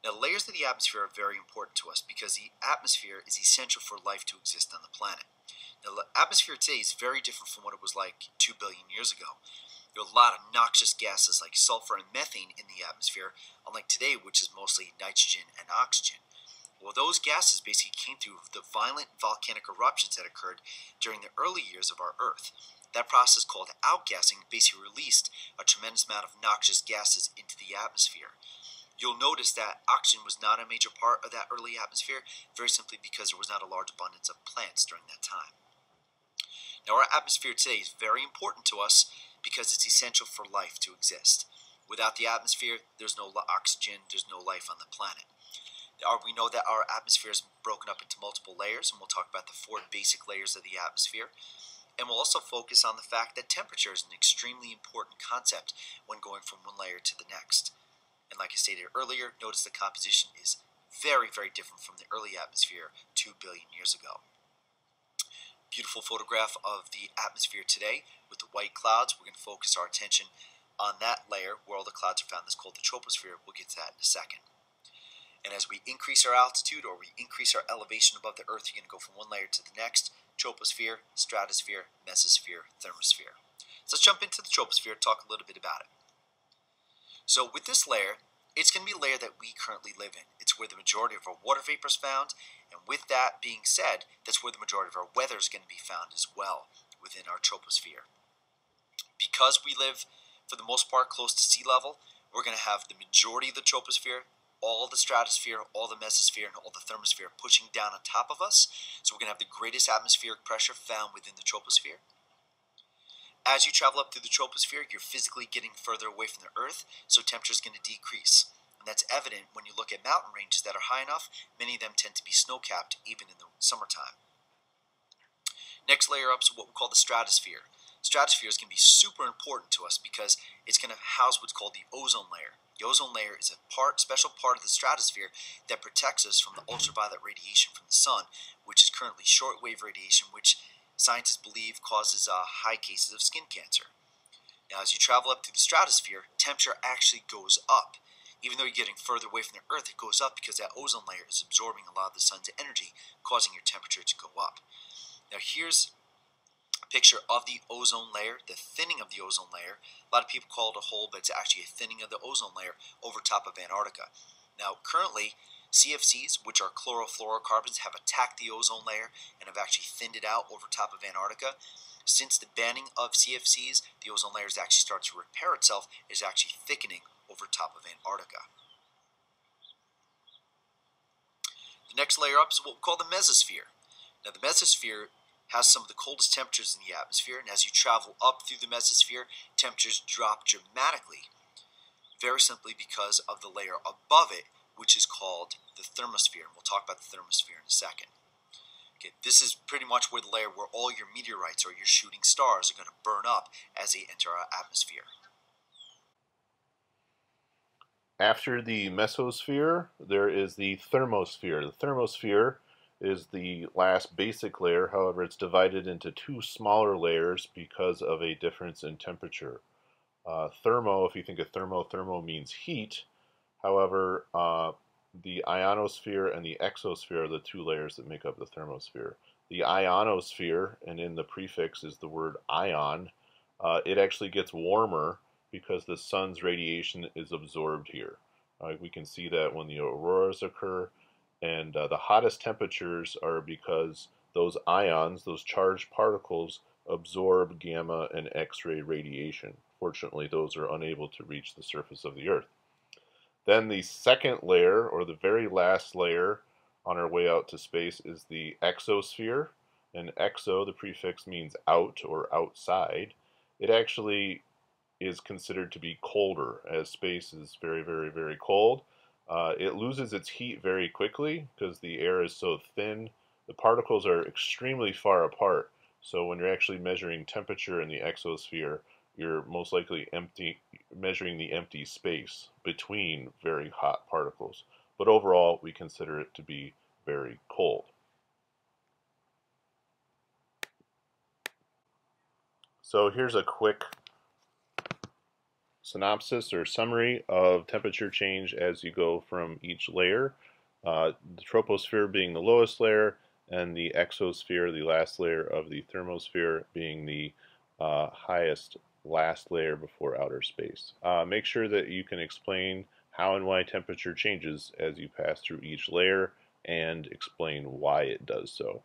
Now, layers of the atmosphere are very important to us because the atmosphere is essential for life to exist on the planet. Now, the atmosphere today is very different from what it was like 2 billion years ago. There are a lot of noxious gases like sulfur and methane in the atmosphere, unlike today, which is mostly nitrogen and oxygen. Well, those gases basically came through the violent volcanic eruptions that occurred during the early years of our Earth. That process, called outgassing, basically released a tremendous amount of noxious gases into the atmosphere. You'll notice that oxygen was not a major part of that early atmosphere, very simply because there was not a large abundance of plants during that time. Now, our atmosphere today is very important to us because it's essential for life to exist. Without the atmosphere, there's no oxygen, there's no life on the planet. We know that our atmosphere is broken up into multiple layers, and we'll talk about the 4 basic layers of the atmosphere. And we'll also focus on the fact that temperature is an extremely important concept when going from one layer to the next. And like I stated earlier, notice the composition is very, very different from the early atmosphere 2 billion years ago. Beautiful photograph of the atmosphere today with the white clouds. We're going to focus our attention on that layer where all the clouds are found. That's called the troposphere. We'll get to that in a second. And as we increase our altitude or we increase our elevation above the Earth, you're going to go from one layer to the next: troposphere, stratosphere, mesosphere, thermosphere. So let's jump into the troposphere and talk a little bit about it. So with this layer, it's going to be a layer that we currently live in. It's where the majority of our water vapor is found, and with that being said, that's where the majority of our weather is going to be found as well within our troposphere. Because we live, for the most part, close to sea level, we're going to have the majority of the troposphere, all the stratosphere, all the mesosphere, and all the thermosphere pushing down on top of us. So we're going to have the greatest atmospheric pressure found within the troposphere. As you travel up through the troposphere, you're physically getting further away from the Earth, so temperature is going to decrease. And that's evident when you look at mountain ranges that are high enough. Many of them tend to be snow-capped even in the summertime. Next layer up is what we call the stratosphere. Stratosphere is going to be super important to us because it's going to house what's called the ozone layer. The ozone layer is a special part of the stratosphere that protects us from the ultraviolet radiation from the sun, which is currently shortwave radiation, which scientists believe causes high cases of skin cancer. Now, as you travel up through the stratosphere, temperature actually goes up. Even though you're getting further away from the Earth, it goes up because that ozone layer is absorbing a lot of the sun's energy, causing your temperature to go up. Now, here's a picture of the ozone layer, the thinning of the ozone layer. A lot of people call it a hole, but it's actually a thinning of the ozone layer over top of Antarctica. Now, currently, CFCs, which are chlorofluorocarbons, have attacked the ozone layer and have actually thinned it out over top of Antarctica. Since the banning of CFCs, the ozone layer has actually started to repair itself, is actually thickening over top of Antarctica. The next layer up is what we call the mesosphere. Now, the mesosphere has some of the coldest temperatures in the atmosphere, and as you travel up through the mesosphere, temperatures drop dramatically, very simply because of the layer above it, which is called the thermosphere, and we'll talk about the thermosphere in a second. Okay, this is pretty much where the layer where all your meteorites or your shooting stars are going to burn up as they enter our atmosphere. After the mesosphere, there is the thermosphere. The thermosphere is the last basic layer. However, it's divided into 2 smaller layers because of a difference in temperature. Thermo, if you think of thermo means heat. However, the ionosphere and the exosphere are the 2 layers that make up the thermosphere. The ionosphere, and in the prefix is the word ion, it actually gets warmer because the sun's radiation is absorbed here. We can see that when the auroras occur, and the hottest temperatures are because those ions, those charged particles, absorb gamma and X-ray radiation. Fortunately, those are unable to reach the surface of the Earth. Then the second layer, or the very last layer on our way out to space, is the exosphere. And exo, the prefix means out or outside. It actually is considered to be colder, as space is very, very, very cold. It loses its heat very quickly because the air is so thin. The particles are extremely far apart, so when you're actually measuring temperature in the exosphere, you're most likely measuring the empty space between very hot particles. But overall, we consider it to be very cold. So here's a quick synopsis or summary of temperature change as you go from each layer. The troposphere being the lowest layer, and the exosphere, the last layer of the thermosphere, being the highest last layer before outer space. Make sure that you can explain how and why temperature changes as you pass through each layer and explain why it does so.